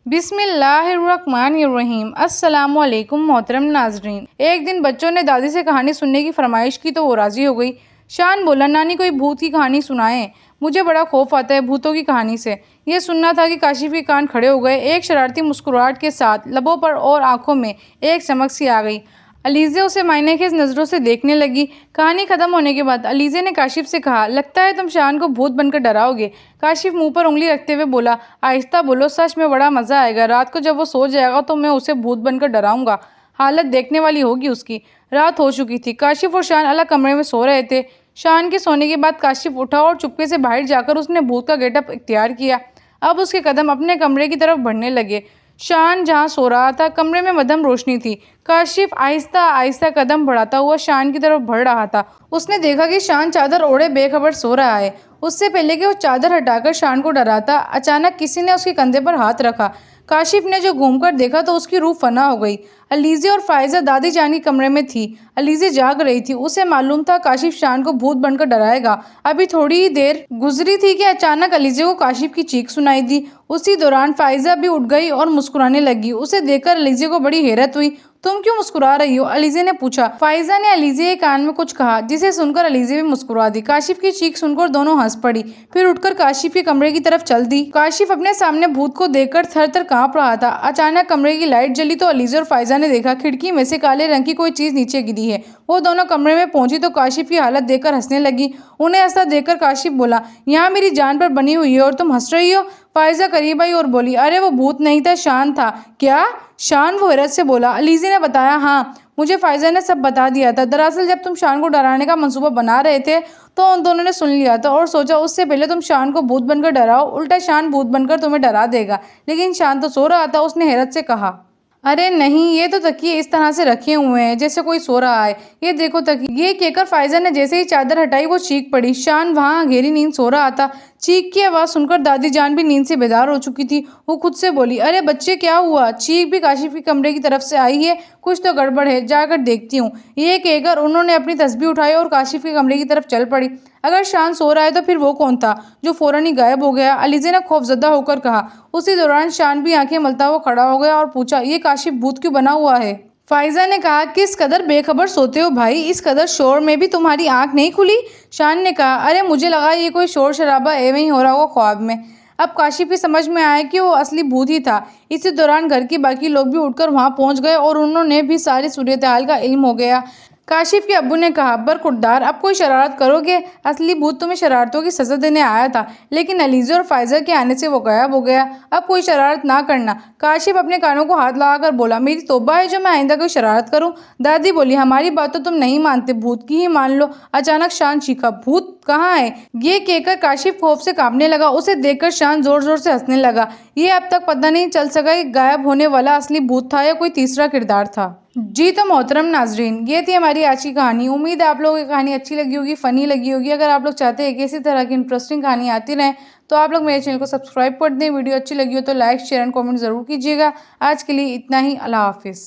बिस्मिल्लाहिर्रहमानिर्रहीम। अस्सलामुअलैकुम मोहतरम नाजरीन। एक दिन बच्चों ने दादी से कहानी सुनने की फरमाइश की तो वो राज़ी हो गई। शान बोला, नानी कोई भूत की कहानी सुनाएं, मुझे बड़ा खौफ आता है भूतों की कहानी से। यह सुनना था कि काशिफ के कान खड़े हो गए। एक शरारती मुस्कुराहट के साथ लबों पर और आंखों में एक चमक सी आ गई। अलीज़े उसे मायनेखेज नज़रों से देखने लगी। कहानी ख़त्म होने के बाद अलीज़े ने काशिफ से कहा, लगता है तुम शान को भूत बनकर डराओगे। काशिफ मुंह पर उंगली रखते हुए बोला, आहिस्ता बोलो, सच में बड़ा मज़ा आएगा। रात को जब वो सो जाएगा तो मैं उसे भूत बनकर डराऊंगा। हालत देखने वाली होगी उसकी। रात हो चुकी थी। काशिफ और शान अलग कमरे में सो रहे थे। शान के सोने के बाद काशिफ उठा और चुपके से बाहर जाकर उसने भूत का गेटअप इख्तियार किया। अब उसके कदम अपने कमरे की तरफ बढ़ने लगे। शान जहाँ सो रहा था, कमरे में मध्यम रोशनी थी। काशिफ आहिस्ता आहिस्ता कदम बढ़ाता हुआ शान की तरफ बढ़ रहा था। उसने देखा कि शान चादर ओढ़े बेखबर सो रहा है। उससे पहले कि वो चादर हटाकर शान को डराता, अचानक किसी ने उसके कंधे पर हाथ रखा। काशिफ ने जो घूमकर देखा तो उसकी रूह फना हो गई। अलीज़े और फायजा दादी जान के कमरे में थी। अलीज़े जाग रही थी। उसे मालूम था काशिफ शान को भूत बनकर डराएगा। अभी थोड़ी ही देर गुजरी थी कि अचानक अलीज़े को काशिफ की चीख सुनाई दी। उसी दौरान फायजा भी उठ गई और मुस्कुराने लगी। उसे देखकर अलीज़े को बड़ी हैरत हुई। तुम क्यों मुस्कुरा रही हो? अलीज़े ने पूछा। फायजा ने अलीज़े के कान में कुछ कहा, जिसे सुनकर अलीज़े भी मुस्कुरा दी। काशिफ की चीख सुनकर दोनों हंस पड़ी, फिर उठकर काशिफ के कमरे की तरफ चल दी। काशिफ अपने सामने भूत को देखकर थर थर कांप रहा था। अचानक कमरे की लाइट जली तो अलीज़े और फायजा ने देखा खिड़की में से काले रंग की कोई चीज़ नीचे गिरी है। वो दोनों कमरे में पहुंची तो काशिफ की हालत देखकर हंसने लगी। उन्हें हंसता देखकर काशिफ बोला, यहाँ मेरी जान पर बनी हुई है और तुम हंस रही हो? फायजा करीब आई और बोली, अरे वो भूत नहीं था, शान था। क्या? शान? वो हैरत से बोला। अलीज़े ने बताया, हाँ, मुझे फायजा ने सब बता दिया था। दरअसल जब तुम शान को डराने का मंसूबा बना रहे थे तो उन दोनों ने सुन लिया था और सोचा उससे पहले तुम शान को भूत बनकर डराओ, उल्टा शान भूत बनकर तुम्हें डरा देगा। लेकिन शान तो सो रहा था। उसने हैरत से कहा, अरे नहीं, ये तो तकिए इस तरह से रखे हुए हैं जैसे कोई सो रहा है। ये देखो तकिए। ये कहकर फायजा ने जैसे ही चादर हटाई वो चीख पड़ी। शान वहाँ गहरी नींद सो रहा था। चीख की आवाज़ सुनकर दादी जान भी नींद से बेदार हो चुकी थी। वो खुद से बोली, अरे बच्चे क्या हुआ? चीख भी काशिफ के कमरे की तरफ से आई है। कुछ तो गड़बड़ है, जाकर देखती हूँ। ये कहकर उन्होंने अपनी तस्बीह उठाई और काशिफ के कमरे की तरफ चल पड़ी। अगर शान सो रहा है तो फिर वो कौन था जो फौरन ही गायब हो गया? अलीज़े ने खौफजदा होकर कहा। उसी दौरान शान भी आंखें मलता हुआ खड़ा हो गया और पूछा, ये काशिफ भूत क्यों बना हुआ है? फायजा ने कहा, किस कदर बेखबर सोते हो भाई, इस कदर शोर में भी तुम्हारी आंख नहीं खुली? शान ने कहा, अरे मुझे लगा ये कोई शोर शराबा एवं ही हो रहा होगा ख्वाब में। अब काशिफ की समझ में आया कि वो असली भूत ही था। इसी दौरान घर के बाकी लोग भी उठकर वहां पहुंच गए और उन्होंने भी सारी सूरत-ए-हाल का इल्म हो गया। काशिफ के अब्बू ने कहा, बरखुरदार, अब कोई शरारत करोगे? असली भूत तुम्हें शरारतों की सजा देने आया था, लेकिन अलीज़े और फायजा के आने से वो गायब हो गया। अब कोई शरारत ना करना। काशिफ अपने कानों को हाथ लगाकर बोला, मेरी तौबा है जो मैं आइंदा कोई शरारत करूं। दादी बोली, हमारी बात तो तुम नहीं मानते, भूत की ही मान लो। अचानक शान चीखा, भूत कहाँ है? ये कहकर काशिफ खौफ से कांपने लगा। उसे देखकर शान जोर जोर से हंसने लगा। ये अब तक पता नहीं चल सका कि गायब होने वाला असली भूत था या कोई तीसरा किरदार था। जी तो मोहतरम नाजरीन, ये थी हमारी आज की कहानी। उम्मीद है आप लोगों की कहानी अच्छी लगी होगी, फ़नी लगी होगी। अगर आप लोग चाहते हैं कि इसी तरह की इंटरेस्टिंग कहानी आती रहे तो आप लोग मेरे चैनल को सब्सक्राइब कर दें। वीडियो अच्छी लगी हो तो लाइक, शेयर एंड कमेंट ज़रूर कीजिएगा। आज के लिए इतना ही। अल्लाह हाफिज़।